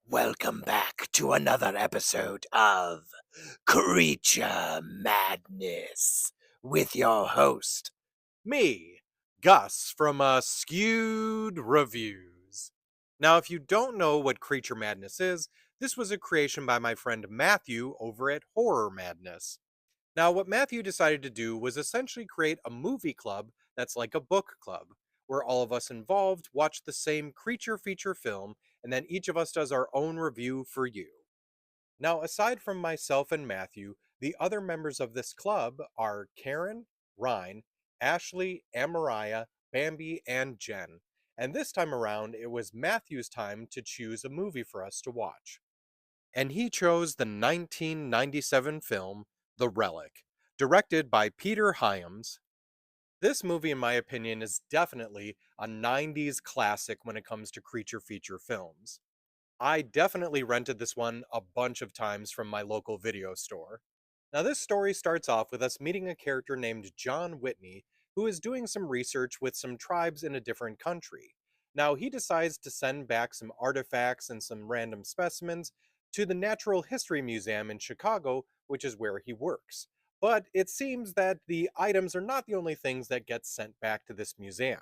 Welcome back to another episode of Creature Madness with your host. Me, Gus from Skewed Reviews. Now, if you don't know what Creature Madness is, this was a creation by my friend Matthew over at Horror Madness. Now, what Matthew decided to do was essentially create a movie club that's like a book club, where all of us involved watch the same creature feature film, and then each of us does our own review for you. Now, aside from myself and Matthew, the other members of this club are Karen, Ryan, Ashley, Amariah, Bambi, and Jen. And this time around, it was Matthew's time to choose a movie for us to watch. And he chose the 1997 film, The Relic, directed by Peter Hyams. This movie, in my opinion, is definitely a 90s classic when it comes to creature feature films. I definitely rented this one a bunch of times from my local video store. Now, this story starts off with us meeting a character named John Whitney, who is doing some research with some tribes in a different country. Now, he decides to send back some artifacts and some random specimens to the Natural History Museum in Chicago, which is where he works. But it seems that the items are not the only things that get sent back to this museum.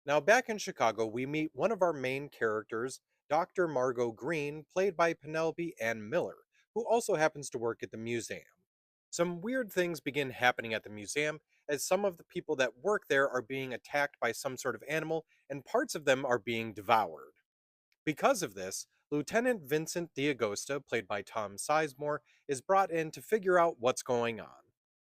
Now, back in Chicago, we meet one of our main characters, Dr. Margot Green, played by Penelope Ann Miller, who also happens to work at the museum. Some weird things begin happening at the museum as some of the people that work there are being attacked by some sort of animal and parts of them are being devoured. Because of this, Lieutenant Vincent D'Agosta, played by Tom Sizemore, is brought in to figure out what's going on.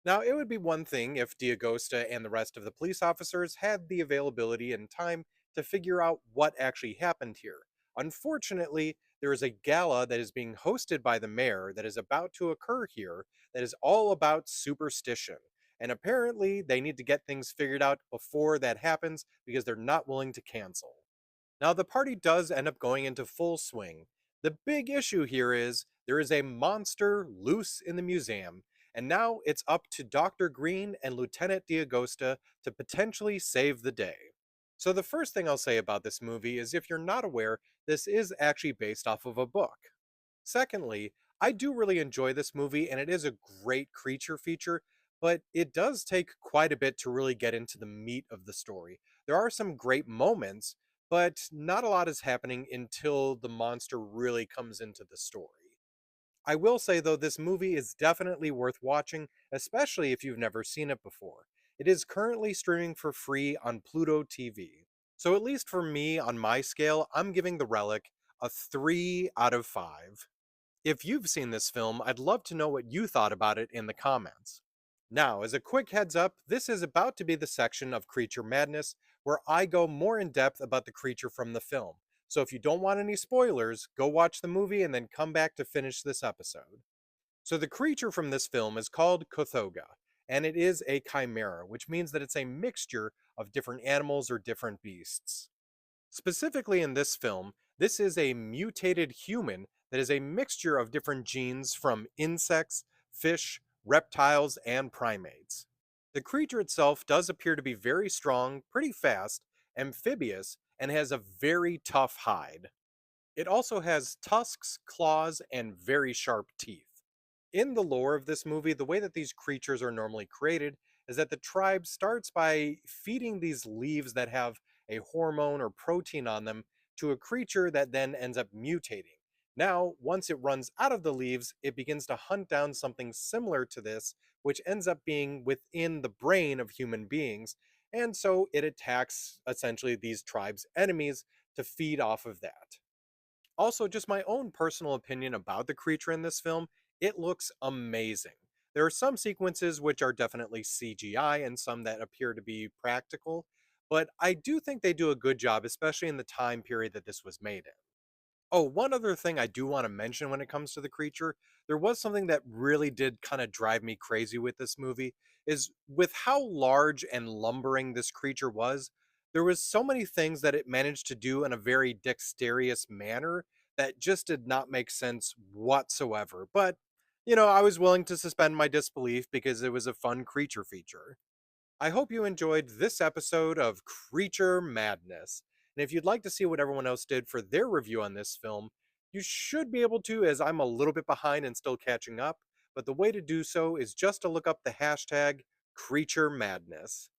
Now, it would be one thing if D'Agosta and the rest of the police officers had the availability and time to figure out what actually happened here. Unfortunately, there is a gala that is being hosted by the mayor that is about to occur here that is all about superstition. And apparently, they need to get things figured out before that happens because they're not willing to cancel. Now, the party does end up going into full swing. The big issue here is there is a monster loose in the museum, and now it's up to Dr. Green and Lieutenant D'Agosta to potentially save the day. So, the first thing I'll say about this movie is if you're not aware, this is actually based off of a book. Secondly, I do really enjoy this movie, and it is a great creature feature, but it does take quite a bit to really get into the meat of the story. There are some great moments, but not a lot is happening until the monster really comes into the story. I will say, though, this movie is definitely worth watching, especially if you've never seen it before. It is currently streaming for free on Pluto TV. So, at least for me, on my scale, I'm giving The Relic a 3 out of 5. If you've seen this film, I'd love to know what you thought about it in the comments. Now, as a quick heads up, this is about to be the section of Creature Madness where I go more in depth about the creature from the film. So if you don't want any spoilers, go watch the movie and then come back to finish this episode. So the creature from this film is called Kothoga, and it is a chimera, which means that it's a mixture of different animals or different beasts. Specifically in this film, this is a mutated human that is a mixture of different genes from insects, fish, reptiles, and primates. The creature itself does appear to be very strong, pretty fast, amphibious, and has a very tough hide. It also has tusks, claws, and very sharp teeth. In the lore of this movie, the way that these creatures are normally created is that the tribe starts by feeding these leaves that have a hormone or protein on them to a creature that then ends up mutating. Now, once it runs out of the leaves, it begins to hunt down something similar to this, which ends up being within the brain of human beings. And so it attacks essentially these tribes' enemies to feed off of that. Also, just my own personal opinion about the creature in this film, it looks amazing. There are some sequences which are definitely CGI and some that appear to be practical, but I do think they do a good job, especially in the time period that this was made in. Oh, one other thing I do want to mention when it comes to the creature, there was something that really did kind of drive me crazy with this movie, is with how large and lumbering this creature was, there was so many things that it managed to do in a very dexterous manner that just did not make sense whatsoever. But, I was willing to suspend my disbelief because it was a fun creature feature. I hope you enjoyed this episode of Creature Madness. And if you'd like to see what everyone else did for their review on this film, You should be able to, as I'm a little bit behind and still catching up, but the way to do so is just to look up the hashtag Creature Madness.